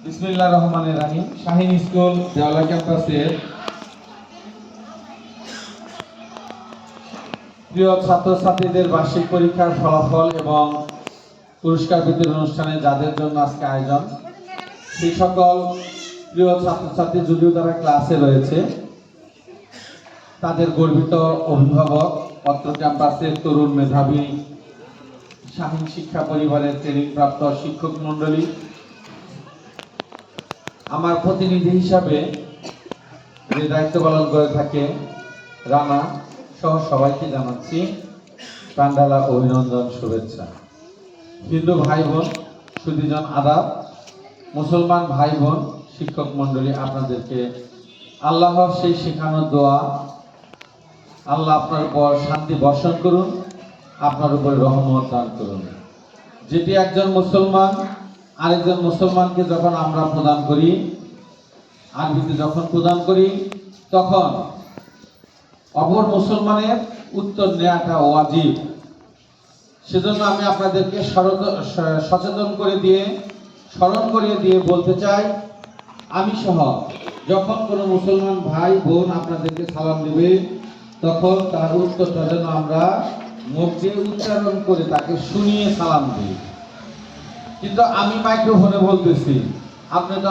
বিসমিল্লাহির রহমানির রহিম। শাহীন স্কুল দেওয়ালা ক্যাম্পাসের প্রিয় ছাত্রছাত্রীদের বার্ষিক পরীক্ষার ফলাফল এবং পুরস্কার বিতরণ অনুষ্ঠানে যাদের জন্য আজকে আয়োজন, সেই সকল প্রিয় ছাত্রছাত্রী যদিও তারা ক্লাসে রয়েছে, তাদের গর্বিত অভিভাবক, অত্র ক্যাম্পাসের তরুণ মেধাবী শাহীন শিক্ষা পরিবারের ট্রেনিং প্রাপ্ত শিক্ষক মণ্ডলী, আমার প্রতিনিধি হিসাবে যে দায়িত্ব পালন করে থাকে রানা সহ সবাইকে জানাচ্ছি প্রাণঢালা অভিনন্দন, শুভেচ্ছা। হিন্দু ভাই বোন সুধীজন আদাব, মুসলমান ভাই বোন শিক্ষক মণ্ডলী, আপনাদেরকে আল্লাহর সেই শেখানো দোয়া, আল্লাহ আপনার উপর শান্তি বর্ষণ করুন, আপনার উপর রহমত দান করুন। যেটি একজন মুসলমান আরেকজন মুসলমানকে যখন আমরা প্রদান করি, আরবিতে যখন প্রদান করি, তখন অপর মুসলমানের উত্তর নেওয়াটা ওয়াজিব। সেজন্য আমি আপনাদেরকে সচেতন করে দিয়ে, স্মরণ করিয়ে দিয়ে বলতে চাই, আমি সহ যখন কোনো মুসলমান ভাই বোন আপনাদেরকে সালাম দেবে, তখন তার উত্তরটা যেন আমরা মুখ দিয়ে উচ্চারণ করে তাকে শুনিয়ে সালাম দিই। কিন্তু আমি মাইক্রোফোনে বলতেছি, আপনি তো